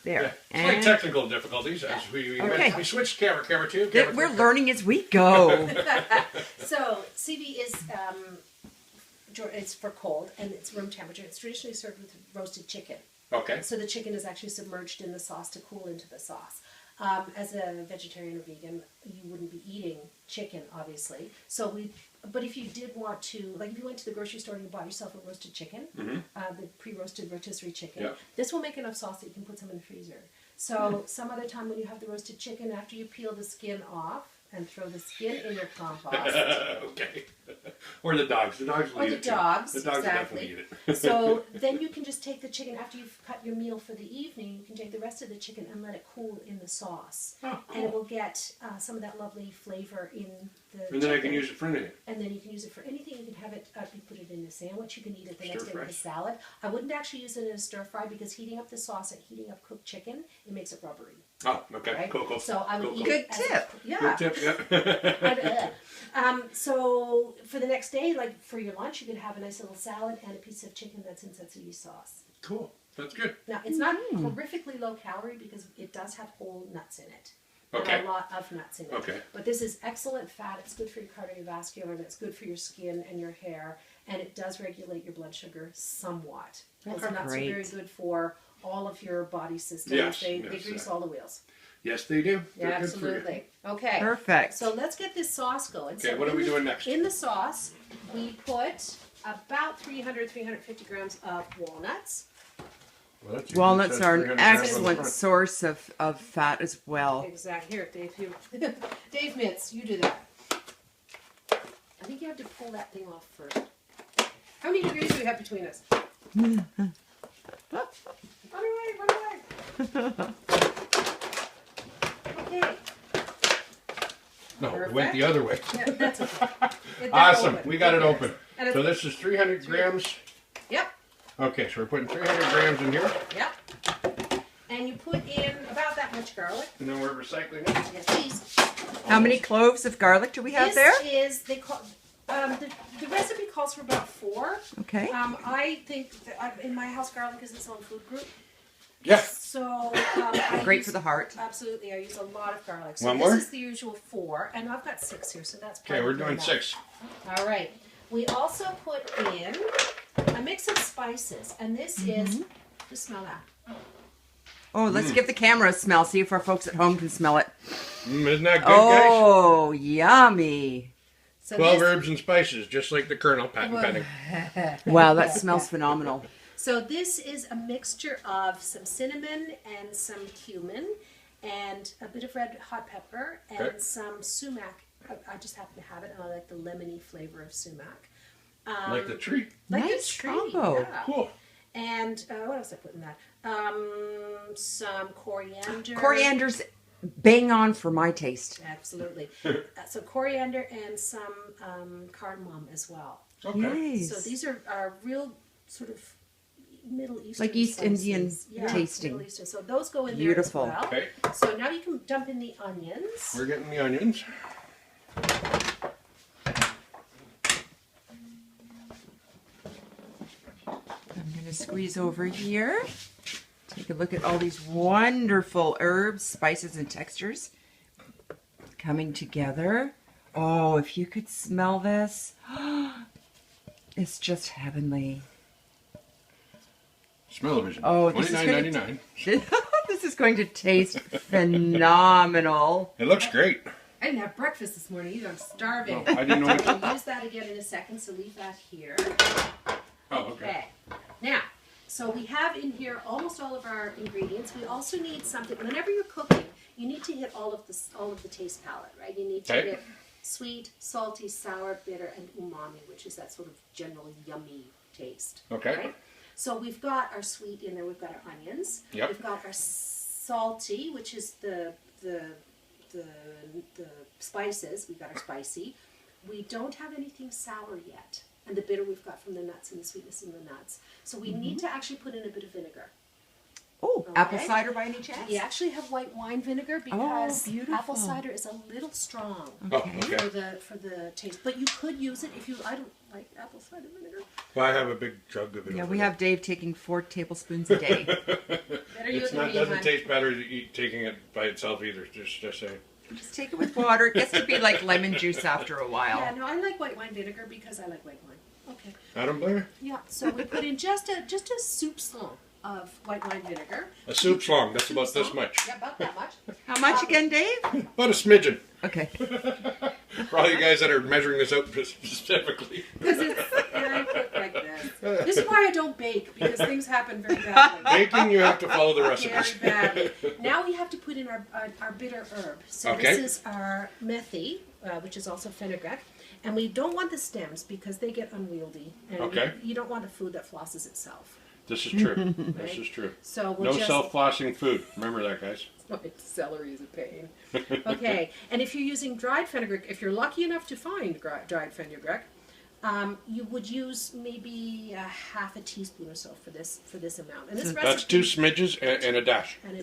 There. Yeah. Slight technical difficulties as we switched camera 2. We're learning as we go. So CB is it's for cold and it's room temperature. It's traditionally served with roasted chicken. Okay. So the chicken is actually submerged in the sauce to cool into the sauce. As a vegetarian or vegan, you wouldn't be eating chicken, obviously. But if you did want to, like if you went to the grocery store and you bought yourself a roasted chicken, the pre-roasted rotisserie chicken, this will make enough sauce that you can put some in the freezer. So some other time when you have the roasted chicken, after you peel the skin off and throw the skin in your compost. Okay. Or the dogs. The dogs will eat it. The dogs exactly. Definitely eat it. So then you can just take the chicken, after you've cut your meal for the evening, you can take the rest of the chicken and let it cool in the sauce. Oh, cool. And it will get some of that lovely flavor in the And then chicken. I can use it for anything. And then you can use it for anything. You can have it, you put it in a sandwich. You can eat it the next day with a salad. I wouldn't actually use it in a stir fry because heating up the sauce and heating up cooked chicken, it makes it rubbery. Oh, okay. Right? Cool. So I would eat Good it as tip. yeah. Good tip, yeah. So for the next day, like for your lunch, you could have a nice little salad and a piece of chicken that's in tzatziki sauce. Cool. That's good. Now, it's not horrifically low calorie because it does have whole nuts in it. Okay. And a lot of nuts in it. Okay. But this is excellent fat. It's good for your cardiovascular, and it's good for your skin and your hair, and it does regulate your blood sugar somewhat. Because nuts are very good for all of your body systems. Yes, they grease all the wheels. Yes, they do. Yeah, They're good for you. absolutely. Okay. Perfect. So let's get this sauce going. Okay, So what are we doing next? In the sauce, we put about 350 grams of walnuts. Well, Walnuts are an 300 grams on the excellent front. source of fat as well. Exactly. Here, Dave. Dave Mitz, you do that. I think you have to pull that thing off first. How many degrees do we have between us? Run away. Okay. No, it went the other way. Yeah, that's okay. Get that Awesome. open. We got it open. And So this is 300 grams. Yep. Okay, so we're putting 300 grams in here. Yep. And you put in about that much garlic. And then we're recycling it. Yes, please. How many cloves of garlic do we have there? This is, they call, the recipe calls for about 4. Okay. I think that in my house, garlic is its own food group. Yeah. So Great for the heart. Absolutely, I use a lot of garlic. So One this more? is the usual 4, and I've got 6 here, so that's Okay, we're doing enough. 6. All right. We also put in a mix of spices, and this is, just smell that. Oh, let's give the camera a smell. See if our folks at home can smell it. Isn't that good, guys? Oh, yummy. So 12 this, herbs and spices, just like the Colonel, patent pending. Wow, that smells phenomenal. So this is a mixture of some cinnamon and some cumin and a bit of red hot pepper and Okay. some sumac. I just happen to have it, and I like the lemony flavor of sumac. Like the tree. Like Nice a tree, combo. yeah. Cool. And what else did I put in that? Some coriander. Coriander's bang on for my taste. Absolutely. So coriander and some cardamom as well. Okay. Nice. So these are real sort of Middle Eastern Like East spices. Indian Yeah, tasting. Middle Eastern. So those go in Beautiful. there as well. Okay. So now you can dump in the onions. We're getting the onions. I'm going to squeeze over here. Take a look at all these wonderful herbs, spices, and textures coming together. Oh, if you could smell this, it's just heavenly. Smell-o-vision. Oh, this is $29.99. This is going to taste phenomenal. It looks great. I didn't have breakfast this morning either. I'm starving. Oh, I didn't know. We'll use that again in a second, so leave that here. Oh, okay. Now, so we have in here almost all of our ingredients. We also need something. Whenever you're cooking, you need to hit all of the taste palette, right? You need to Okay. hit sweet, salty, sour, bitter, and umami, which is that sort of general yummy taste. Okay. Right? So we've got our sweet in there. We've got our onions. Yep. We've got our salty, which is the spices. We've got our spicy. We don't have anything sour yet. And the bitter we've got from the nuts and the sweetness in the nuts. So we need to actually put in a bit of vinegar. Oh, Okay. apple cider by any chance? We actually have white wine vinegar because beautiful. apple cider is a little strong Oh, okay. for the taste. But you could use it if you. I don't like apple cider vinegar. Well, I have a big jug of it. Yeah, over we there. have Dave taking 4 tablespoons a day. Better you It's agreeing, doesn't hon? taste better taking it by itself either. Just saying. Just take it with water. It gets to be like lemon juice after a while. Yeah, no, I like white wine vinegar because I like white wine. Okay. I don't blame you. Yeah, so we put in just a soup slong of white wine vinegar. A soup slong. That's Soup about this slong. much. Yeah, about that much. How much again, Dave? About a smidgen. Okay. For all you guys that are measuring this out specifically. Because it's very quick like this. This is why I don't bake, because things happen very badly. Baking, you have to follow the Very recipes. badly. Now we have to put in our bitter herb. So Okay. this is our methi, which is also fenugreek. And we don't want the stems because they get unwieldy. And Okay. you don't want a food that flosses itself. This is true. This is true. So we'll No just... self-flossing food. Remember that, guys. Celery is a pain. Okay, and if you're using dried fenugreek, if you're lucky enough to find dried fenugreek, you would use maybe a half a teaspoon or so for this amount. And this That's recipe, 2 smidges and a dash. and a